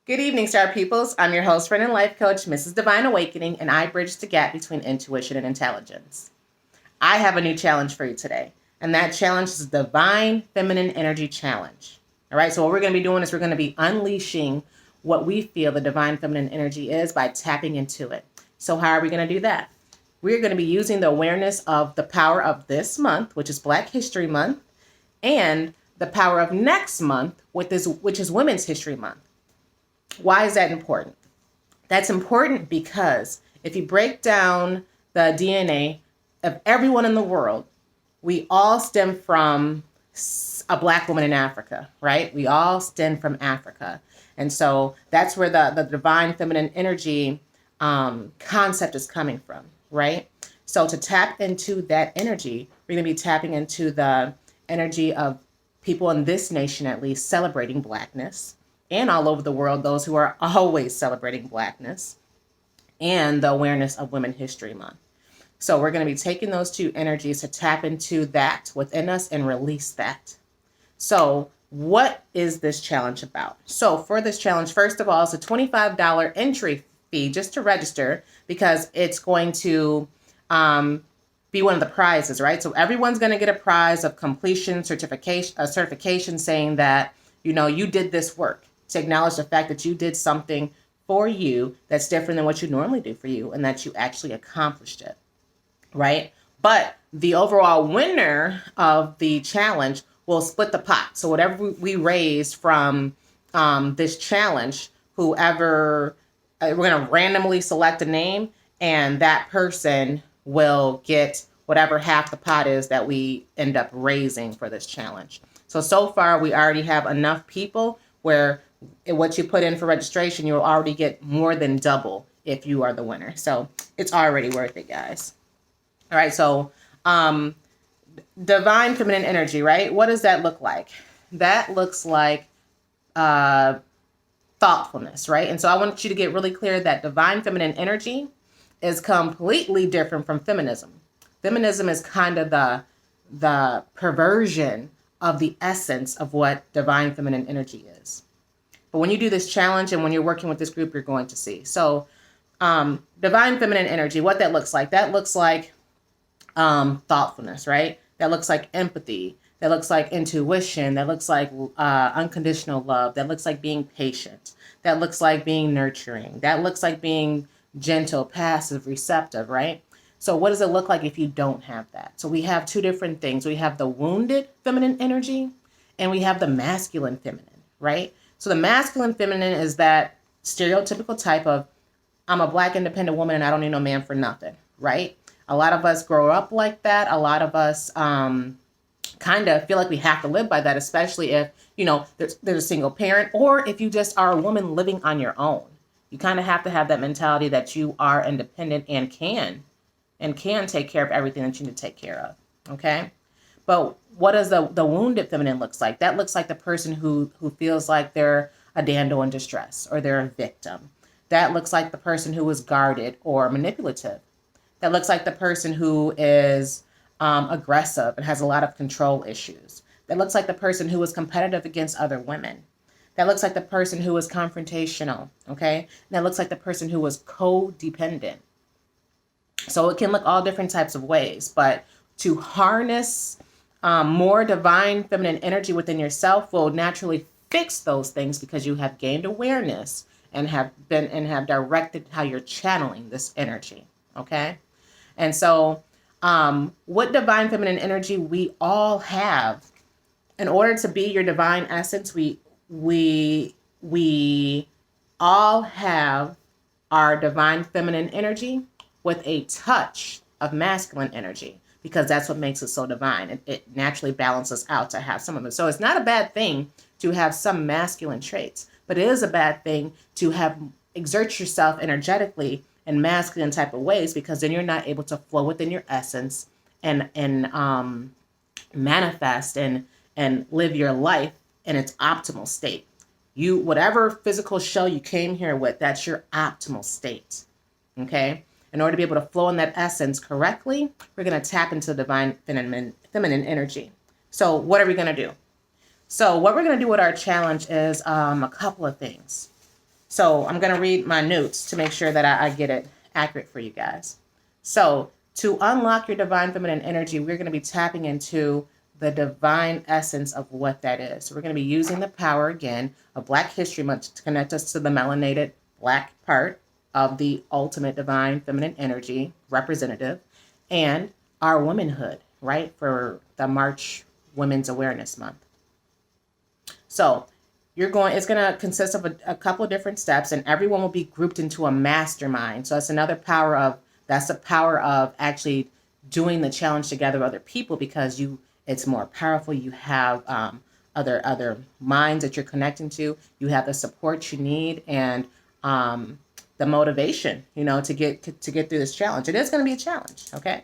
Good evening, Star Pupils. I'm your host, friend, and life coach, Mrs. Divine Awakening, and I bridge the gap between intuition and intelligence. I have a new challenge for you today, and that challenge is the Divine Feminine Energy Challenge. All right, so what we're going to be doing is we're going to be unleashing what we feel the Divine Feminine Energy is by tapping into it. So how are we going to do that? We're going to be using the awareness of the power of this month, which is Black History Month, and the power of next month, which is Women's History Month. Why is that important? That's important because if you break down the DNA of everyone in the world, we all stem from a Black woman in Africa, right? We all stem from Africa. And so that's where the divine feminine energy concept is coming from, right? So to tap into that energy, we're going to be tapping into the energy of people in this nation, at least, celebrating Blackness, and all over the world, those who are always celebrating Blackness, and the awareness of Women's History Month. So we're going to be taking those two energies to tap into that within us and release that. So what is this challenge about? So for this challenge, first of all, it's a $25 entry fee just to register, because it's going to be one of the prizes, right? So everyone's going to get a prize of completion certification, a certification saying that, you did this work, to acknowledge the fact that you did something for you that's different than what you normally do for you, and that you actually accomplished it, right? But the overall winner of the challenge will split the pot. So whatever we raise from this challenge, whoever, we're going to randomly select a name, and that person will get whatever half the pot is that we end up raising for this challenge. So far, we already have enough people where what you put in for registration, you'll already get more than double if you are the winner. So it's already worth it, guys. All right, so divine feminine energy, right? What does that look like? That looks like thoughtfulness, right? And so I want you to get really clear that divine feminine energy is completely different from feminism. Feminism is kind of the perversion of the essence of what divine feminine energy is. But when you do this challenge and when you're working with this group, you're going to see. So divine feminine energy, what that looks like thoughtfulness, right? That looks like empathy. That looks like intuition. That looks like unconditional love. That looks like being patient. That looks like being nurturing. That looks like being gentle, passive, receptive, right? So what does it look like if you don't have that? So we have two different things. We have the wounded feminine energy, and we have the masculine feminine, right? So the masculine feminine is that stereotypical type of, I'm a Black independent woman and I don't need no man for nothing, right? A lot of us grow up like that. A lot of us kind of feel like we have to live by that, especially if, there's a single parent, or if you just are a woman living on your own. You kind of have to have that mentality that you are independent and can take care of everything that you need to take care of, okay? But what does the wounded feminine looks like? That looks like the person who feels like they're a damsel in distress, or they're a victim. That looks like the person who is guarded or manipulative. That looks like the person who is aggressive and has a lot of control issues. That looks like the person who is competitive against other women. That looks like the person who is confrontational, okay? And that looks like the person who is codependent. So it can look all different types of ways, but to harness more divine feminine energy within yourself will naturally fix those things, because you have gained awareness and have directed how you're channeling this energy, okay? And so what divine feminine energy we all have, in order to be your divine essence, we all have our divine feminine energy with a touch of masculine energy, because that's what makes it so divine. It naturally balances out to have some of it. So it's not a bad thing to have some masculine traits, but it is a bad thing to exert yourself energetically in masculine type of ways, because then you're not able to flow within your essence and manifest and live your life in its optimal state. Whatever physical shell you came here with, that's your optimal state. Okay? In order to be able to flow in that essence correctly, we're going to tap into the divine feminine energy. So what are we going to do? So what we're going to do with our challenge is a couple of things. So I'm going to read my notes to make sure that I get it accurate for you guys. So to unlock your divine feminine energy, we're going to be tapping into the divine essence of what that is. So we're going to be using the power again of Black History Month to connect us to the melanated Black part of the ultimate divine feminine energy representative and our womanhood, right? For the March Women's Awareness Month. So it's going to consist of a couple of different steps, and everyone will be grouped into a mastermind. So that's the power of actually doing the challenge together with other people, because it's more powerful. You have other minds that you're connecting to. You have the support you need and the motivation, to get through this challenge. It is going to be a challenge, okay?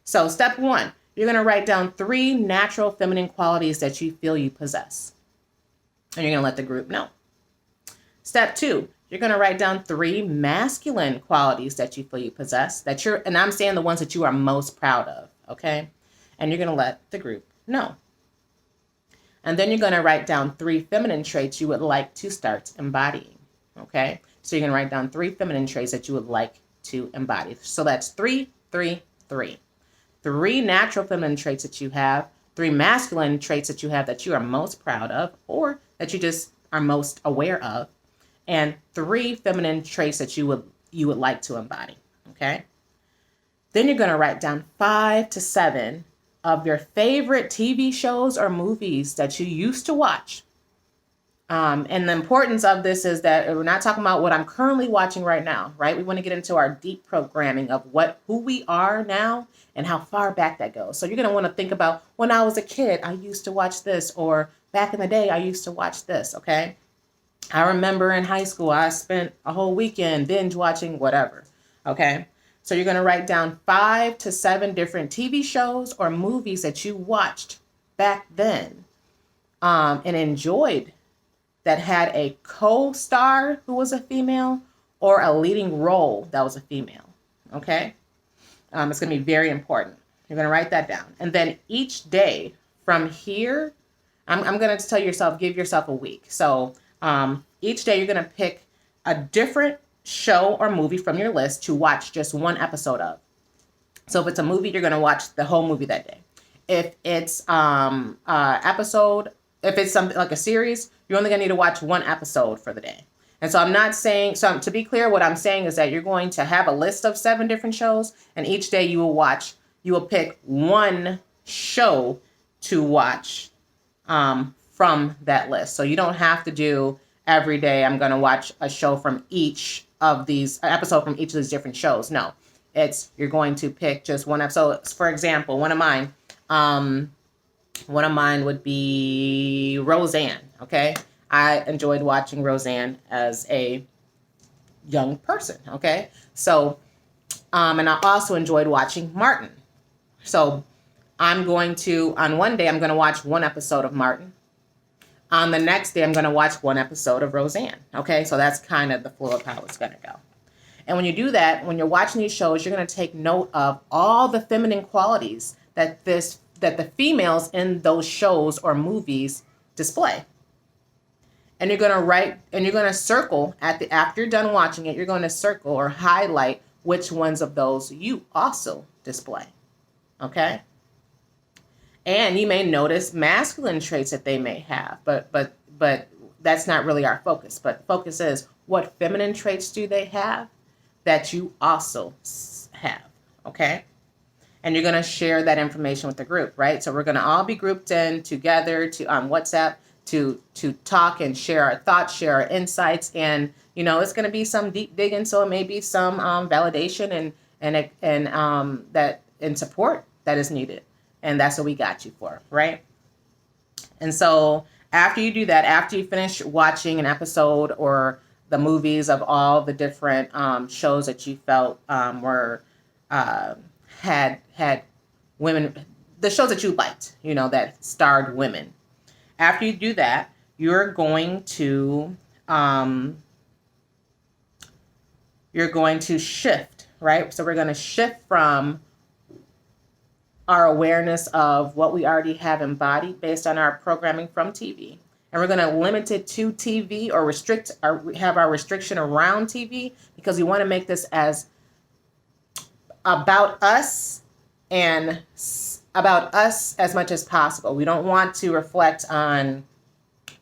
So step 1, you're going to write down 3 natural feminine qualities that you feel you possess. And you're going to let the group know. Step 2, you're going to write down 3 masculine qualities that you feel you possess, and I'm saying the ones that you are most proud of, okay? And you're going to let the group know. And then you're going to write down 3 feminine traits you would like to start embodying, okay? So you're going to write down 3 feminine traits that you would like to embody. So that's 3, 3, 3. 3 natural feminine traits that you have, 3 masculine traits that you have that you are most proud of or that you just are most aware of, and 3 feminine traits that you would like to embody, okay? Then you're going to write down 5 to 7 of your favorite TV shows or movies that you used to watch. And the importance of this is that we're not talking about what I'm currently watching right now, right? We want to get into our deep programming of who we are now and how far back that goes. So you're going to want to think about, when I was a kid, I used to watch this, or back in the day, I used to watch this, okay? I remember in high school, I spent a whole weekend binge watching whatever, okay? So you're going to write down 5 to 7 different TV shows or movies that you watched back then and enjoyed, that had a co-star who was a female or a leading role that was a female, okay? It's going to be very important. You're going to write that down. And then each day from here, I'm going to give yourself a week. So each day you're going to pick a different show or movie from your list to watch just one episode of. So if it's a movie, you're going to watch the whole movie that day. If it's if it's something like a series, you're only going to need to watch one episode for the day. And so to be clear, what I'm saying is that you're going to have a list of 7 different shows, and each day you will pick one show to watch from that list. So you don't have to do every day, I'm going to watch a show from each of these, episode from each of these different shows. No, you're going to pick just one episode. For example, one of mine would be Roseanne, okay? I enjoyed watching Roseanne as a young person, okay? So, and I also enjoyed watching Martin. So on one day, I'm going to watch one episode of Martin. On the next day, I'm going to watch one episode of Roseanne, okay? So that's kind of the flow of how it's going to go. And when you do that, when you're watching these shows, you're going to take note of all the feminine qualities that the females in those shows or movies display. And you're going to circle after you're done watching it, you're going to circle or highlight which ones of those you also display. Okay? And you may notice masculine traits that they may have, but that's not really our focus. But the focus is, what feminine traits do they have that you also have? Okay? And you're going to share that information with the group, right? So we're going to all be grouped in together on WhatsApp to talk and share our thoughts, share our insights, and it's going to be some deep digging. So it may be some validation and support that is needed, and that's what we got you for, right? And so after you do that, after you finish watching an episode or the movies of all the different shows that you felt had women, the shows that you liked, that starred women. After you do that, you're going to shift, right? So we're going to shift from our awareness of what we already have embodied based on our programming from TV. And we're going to limit it to TV or restrict or have our restriction around TV because we want to make this as about us and about us as much as possible. We don't want to reflect on,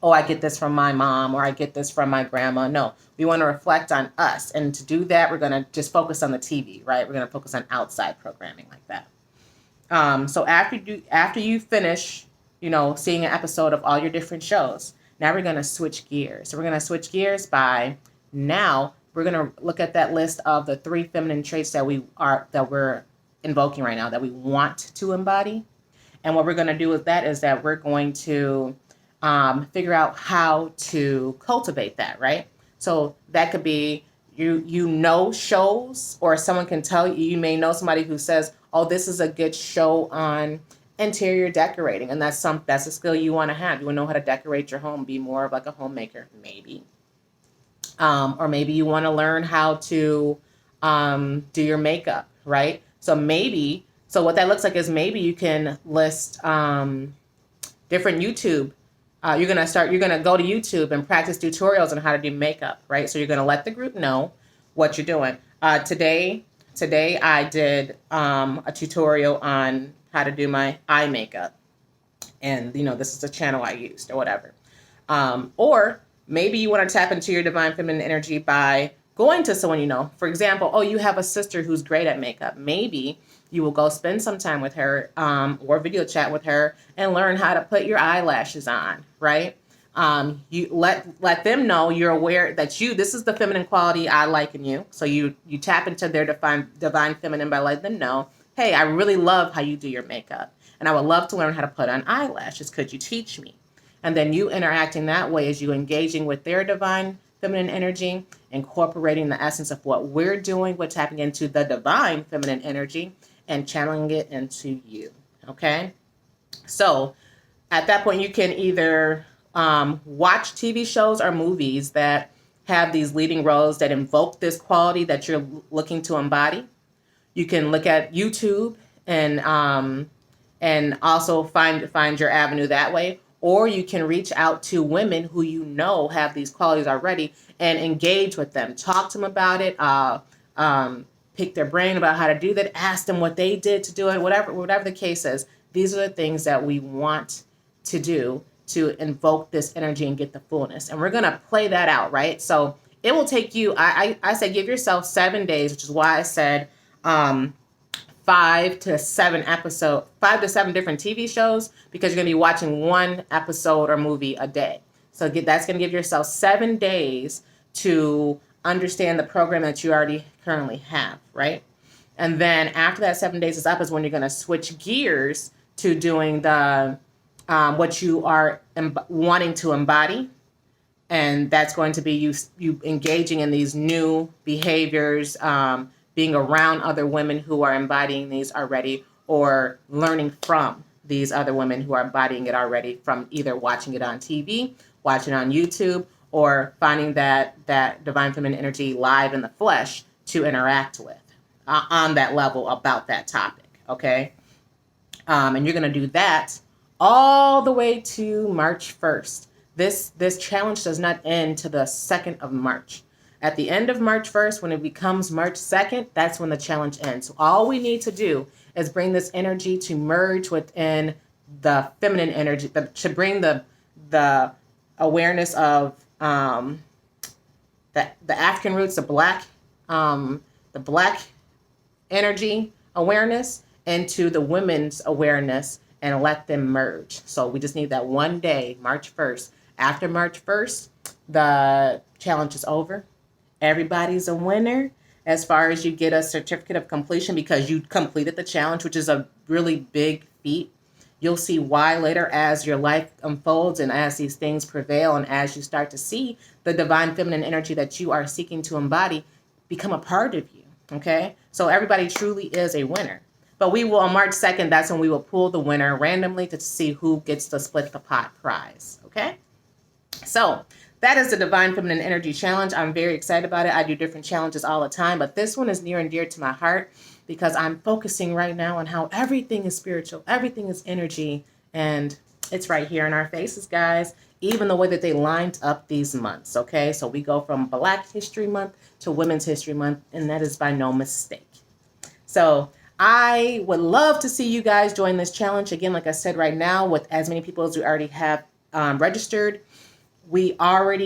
oh, I get this from my mom or I get this from my grandma. No, we want to reflect on us. And to do that, we're going to just focus on the TV, right? We're going to focus on outside programming like that. So after you finish, seeing an episode of all your different shows, now we're going to switch gears. So we're going to switch gears by now we're going to look at that list of the 3 feminine traits that we're invoking right now that we want to embody. And what we're going to do with that is that we're going to figure out how to cultivate that, right? So that could be shows, or someone can tell you, you may know somebody who says, oh, this is a good show on interior decorating. And that's a skill you want to have. You want to know how to decorate your home, be more of like a homemaker, maybe. Or maybe you want to learn how to do your makeup, right? So what that looks like is maybe you can list different YouTube. You're going to go to YouTube and practice tutorials on how to do makeup, right? So you're going to let the group know what you're doing. Today I did a tutorial on how to do my eye makeup. And, this is the channel I used or whatever. Or maybe you want to tap into your divine feminine energy by going to someone you know. For example, oh, you have a sister who's great at makeup. Maybe you will go spend some time with her or video chat with her and learn how to put your eyelashes on, right? You let them know you're aware that this is the feminine quality I like in you. So you tap into their divine feminine by letting them know, hey, I really love how you do your makeup. And I would love to learn how to put on eyelashes. Could you teach me? And then you interacting that way as you engaging with their divine feminine energy, incorporating the essence of what we're doing, we're tapping into the divine feminine energy and channeling it into you. Okay. So at that point, you can either watch TV shows or movies that have these leading roles that invoke this quality that you're looking to embody. You can look at YouTube and also find your avenue that way. Or you can reach out to women who have these qualities already and engage with them. Talk to them about it. Pick their brain about how to do that. Ask them what they did to do it. Whatever the case is. These are the things that we want to do to invoke this energy and get the fullness. And we're going to play that out, right? So it will take you, I said, give yourself 7 days, which is why I said 5 to 7 different TV shows, because you're going to be watching 1 episode or movie a day. So that's going to give yourself 7 days to understand the program that you already currently have, right? And then after that 7 days is up is when you're going to switch gears to doing the what you are wanting to embody. And that's going to be you engaging in these new behaviors, being around other women who are embodying these already, or learning from these other women who are embodying it already from either watching it on TV, watching it on YouTube, or finding that divine feminine energy live in the flesh to interact with on that level about that topic, okay? And you're going to do that all the way to March 1st. This challenge does not end to the 2nd of March. At the end of March 1st, when it becomes March 2nd, that's when the challenge ends. So all we need to do is bring this energy to merge within the feminine energy, to bring the awareness of the African roots, the black energy awareness into the women's awareness and let them merge. So we just need that one day, March 1st. After March 1st, the challenge is over. Everybody's a winner as far as you get a certificate of completion because you completed the challenge, which is a really big feat. You'll see why later as your life unfolds and as these things prevail and as you start to see the divine feminine energy that you are seeking to embody become a part of you, okay? So everybody truly is a winner. But we will, on March 2nd, that's when we will pull the winner randomly to see who gets to split the pot prize, okay? So that is the Divine Feminine Energy Challenge. I'm very excited about it. I do different challenges all the time, but this one is near and dear to my heart because I'm focusing right now on how everything is spiritual, everything is energy, and it's right here in our faces, guys. even the way that they lined up these months, okay? So we go from Black History Month to Women's History Month, and that is by no mistake. So I would love to see you guys join this challenge. Again, like I said, right now, with as many people as we already have registered, whoever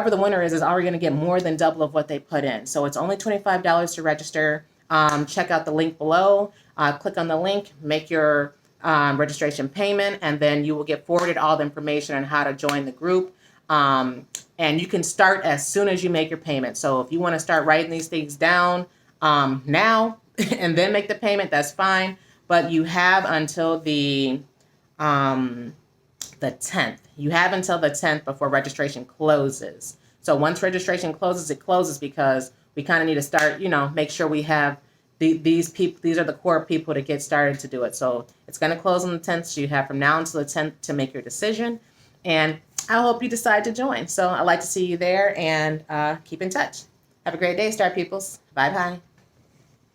the winner is already going to get more than double of what they put in. So it's only $25 to register. Check out the link below. Click on the link, make your registration payment, and then you will get forwarded all the information on how to join the group. And you can start as soon as you make your payment. So if you want to start writing these things down now and then make the payment, that's fine. But you have until the 10th. You have until the 10th before registration closes. So once registration closes, it closes because we kind of need to start, make sure we have these people. These are the core people to get started to do it. So it's going to close on the 10th. So you have from now until the 10th to make your decision. And I hope you decide to join. So I'd like to see you there, and keep in touch. Have a great day, Star Peoples. Bye-bye.